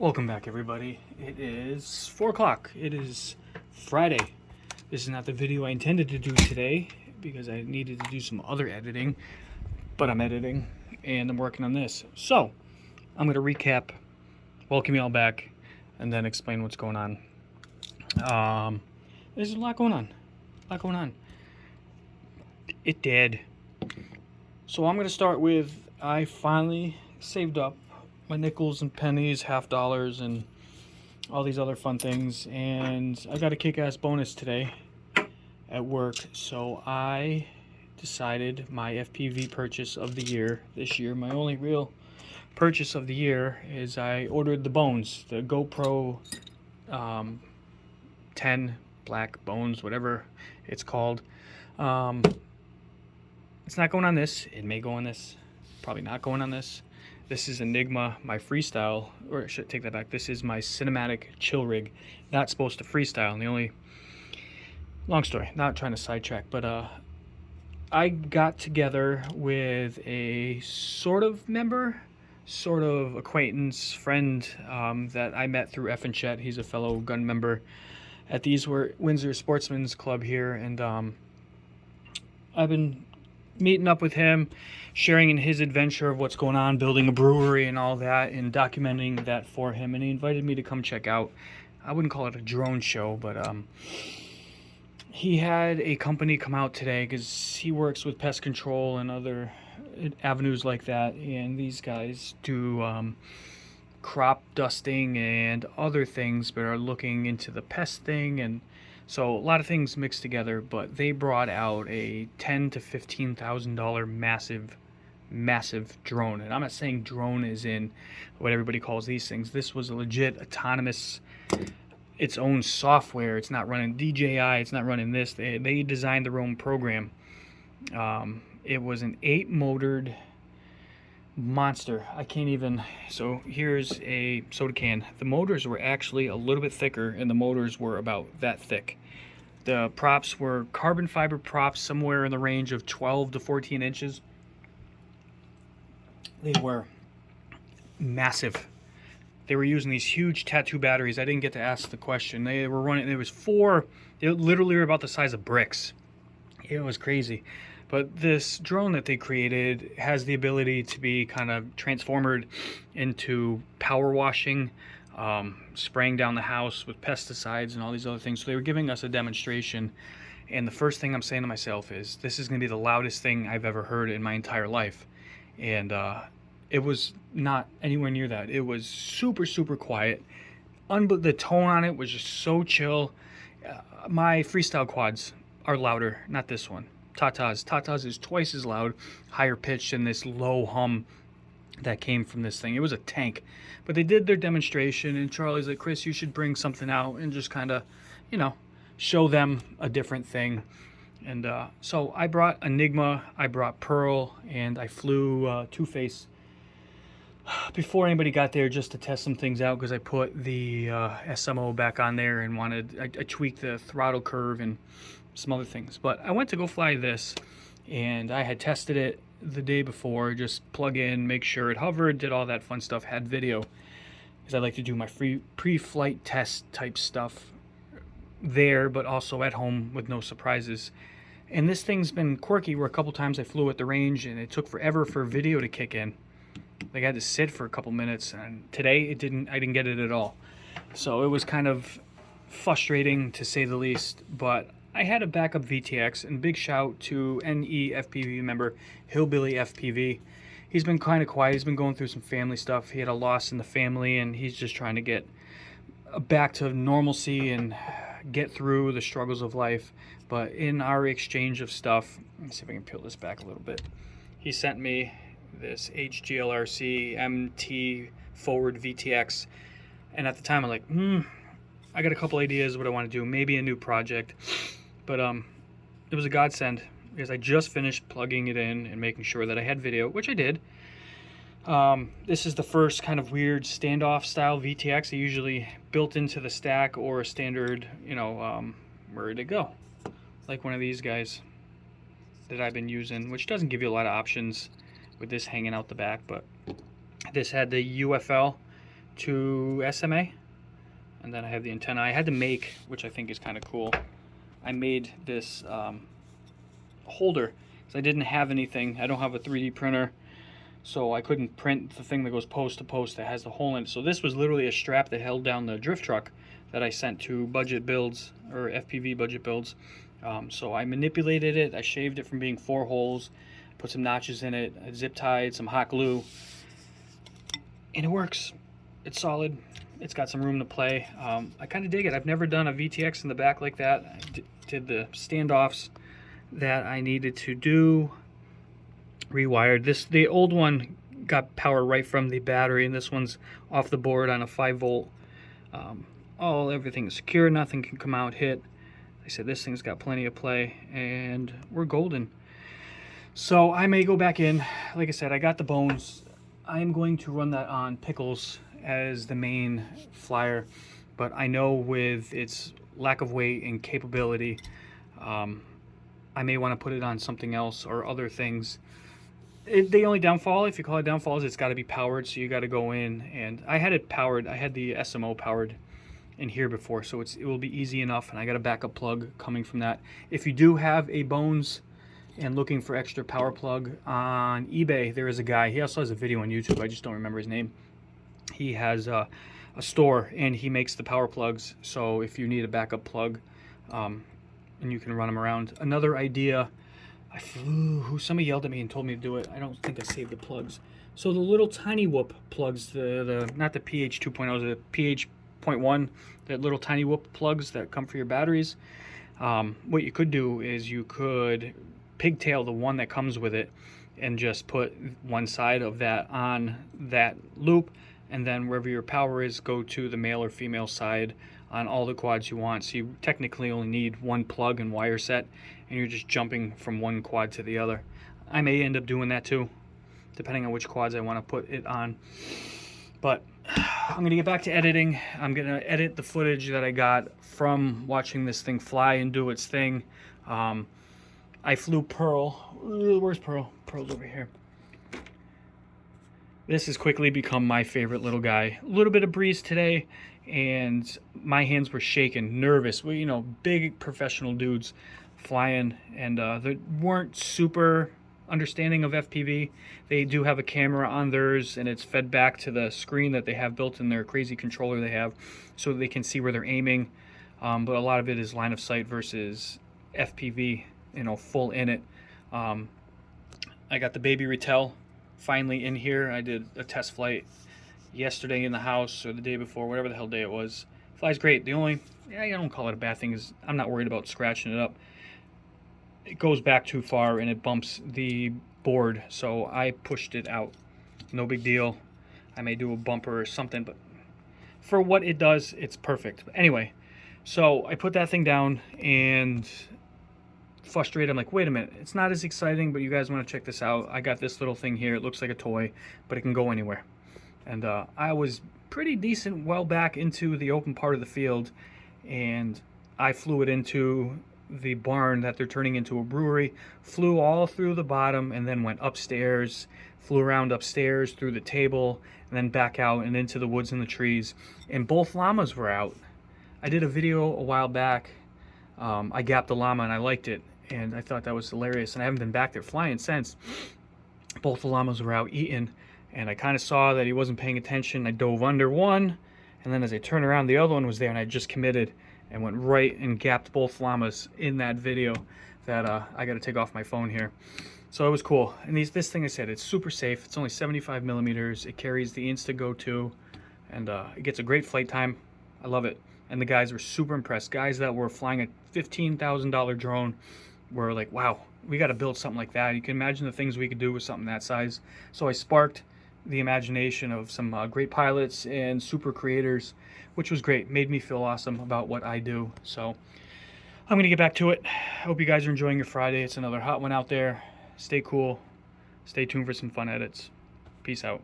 Welcome back, everybody. It is 4 o'clock. It is Friday. This is not the video I intended to do today because I needed to do some other editing, but I'm editing and I'm working on this. So I'm going to recap, welcome you all back, and then explain what's going on. There's a lot going on. It did. So I'm going to start with, I finally saved up my nickels and pennies, half dollars, and all these other fun things, and I got a kick-ass bonus today at work, so I decided my FPV purchase of the year this year, my only real purchase of the year, is I ordered the bones, the GoPro 10 black bones, whatever it's called. It's not going on this. It may go on this. Probably not going on this. This is Enigma, my freestyle, or I should take that back. This is my cinematic chill rig. Not supposed to freestyle. And the only, long story, not trying to sidetrack, but I got together with a sort of member, sort of acquaintance, friend that I met through F and Chet. He's a fellow gun member at the Windsor Sportsman's Club here, and I've been meeting up with him, sharing in his adventure of what's going on, building a brewery and all that, and documenting that for him. And he invited me to come check out, I wouldn't call it a drone show, but he had a company come out today because he works with pest control and other avenues like that, and these guys do crop dusting and other things, but are looking into the pest thing, and so a lot of things mixed together. But they brought out a $10,000 to $15,000 massive drone, and I'm not saying drone is in what everybody calls these things. This was a legit autonomous, its own software. It's not running DJI. It's not running this. They designed their own program. It was an 8-motored monster. I can't even. So here's a soda can. The motors were actually a little bit thicker, and the motors were about that thick. The props were carbon fiber props, somewhere in the range of 12 to 14 inches. They were massive. They were using these huge tattoo batteries. I didn't get to ask the question. They were running, there was 4, they literally were about the size of bricks. It was crazy. But this drone that they created has the ability to be kind of transformed into power washing, spraying down the house with pesticides and all these other things. So they were giving us a demonstration, and the first thing I'm saying to myself is, this is going to be the loudest thing I've ever heard in my entire life. And it was not anywhere near that. It was super quiet. The tone on it was just so chill. My freestyle quads are louder, not this one. Tata's is twice as loud, higher pitched than this low hum that came from this thing. It was a tank. But they did their demonstration, and Charlie's like, Chris, you should bring something out and just kind of, show them a different thing. And so I brought Enigma, I brought Pearl, and I flew Two-Face before anybody got there, just to test some things out, because I put the SMO back on there and I tweaked the throttle curve and some other things. But I went to go fly this, and I had tested it the day before, just plug in, make sure it hovered, did all that fun stuff, had video, because I like to do my free pre-flight test type stuff there, but also at home with no surprises. And this thing's been quirky, where a couple times I flew at the range and it took forever for video to kick in. Like, I had to sit for a couple minutes, and today I didn't get it at all. So it was kind of frustrating, to say the least. But I had a backup VTX, and big shout to NEFPV member Hillbilly FPV. He's been kind of quiet. He's been going through some family stuff. He had a loss in the family, and he's just trying to get back to normalcy and get through the struggles of life. But in our exchange of stuff, let me see if I can peel this back a little bit. He sent me this HGLRC MT forward VTX, and at the time I'm like, I got a couple ideas what I want to do, maybe a new project. But it was a godsend, because I just finished plugging it in and making sure that I had video, which I did. This is the first kind of weird standoff style VTX. I usually built into the stack, or a standard, where to go, like one of these guys that I've been using, which doesn't give you a lot of options with this hanging out the back. But this had the UFL to SMA, and then I have the antenna. I had to make, which I think is kind of cool, I made this holder because I didn't have anything. I don't have a 3D printer, so I couldn't print the thing that goes post to post that has the hole in it. So this was literally a strap that held down the drift truck that I sent to budget builds, or FPV budget builds. So I manipulated it, I shaved it from being 4 holes, put some notches in it, I zip tied some hot glue, and it works. It's solid. It's got some room to play. I kind of dig it. I've never done a VTX in the back like that. I did the standoffs that I needed to do, rewired. The old one got power right from the battery, and this one's off the board on a 5-volt. Everything is secure. Nothing can come out, hit. Like I said, this thing's got plenty of play, and we're golden. So I may go back in. Like I said, I got the bones. I am going to run that on Pickles as the main flyer, but I know with its lack of weight and capability, I may want to put it on something else or other things. The only downfall, if you call it downfall, is it's got to be powered, so you got to go in, and I had it powered. I had the SMO powered in here before, so it will be easy enough, and I got a backup plug coming from that. If you do have a Bones and looking for extra power plug, on eBay there is a guy, he also has a video on YouTube, I just don't remember his name. He has a store, and he makes the power plugs, so if you need a backup plug, and you can run them around. Another idea, somebody yelled at me and told me to do it. I don't think I saved the plugs. So the little tiny whoop plugs, not the PH 2.0, the PH 0.1, that little tiny whoop plugs that come for your batteries. What you could do is you could pigtail the one that comes with it and just put one side of that on that loop, and then wherever your power is, go to the male or female side on all the quads you want. So you technically only need one plug and wire set, and you're just jumping from one quad to the other. I may end up doing that too, depending on which quads I want to put it on. But I'm going to get back to editing. I'm going to edit the footage that I got from watching this thing fly and do its thing. I flew Pearl. Where's Pearl? Pearl's over here. This has quickly become my favorite little guy. A little bit of breeze today, and my hands were shaking, nervous. Well, you know, big professional dudes flying, and they weren't super understanding of FPV. They do have a camera on theirs, and it's fed back to the screen that they have built in their crazy controller they have, so they can see where they're aiming. But a lot of it is line of sight versus FPV, you know, full in it. I got the baby Retell finally in here. I did a test flight yesterday in the house, or the day before, whatever the hell day it was. Flies great. The only, I don't call it a bad thing, is I'm not worried about scratching it up. It goes back too far and it bumps the board, so I pushed it out. No big deal. I may do a bumper or something, but for what it does, it's perfect. But anyway, so I put that thing down, and frustrated, I'm like, wait a minute, it's not as exciting, but you guys want to check this out. I got this little thing here. It looks like a toy, but it can go anywhere. And I was pretty decent well back into the open part of the field, and I flew it into the barn that they're turning into a brewery, flew all through the bottom, and then went upstairs, flew around upstairs through the table, and then back out and into the woods and the trees. And both llamas were out. I did a video a while back. I gapped a llama and I liked it, and I thought that was hilarious, and I haven't been back there flying since. Both the llamas were out eating, and I kind of saw that he wasn't paying attention. I dove under one, and then as I turned around, the other one was there, and I just committed and went right and gapped both llamas in that video that I got to take off my phone here. So it was cool. And this thing, I said, it's super safe. It's only 75 millimeters. It carries the Insta-Go 2, and it gets a great flight time. I love it. And the guys were super impressed. Guys that were flying a $15,000 drone were like, wow, we got to build something like that. You can imagine the things we could do with something that size. So I sparked the imagination of some great pilots and super creators, which was great. Made me feel awesome about what I do. So I'm going to get back to it. I hope you guys are enjoying your Friday. It's another hot one out there. Stay cool. Stay tuned for some fun edits. Peace out.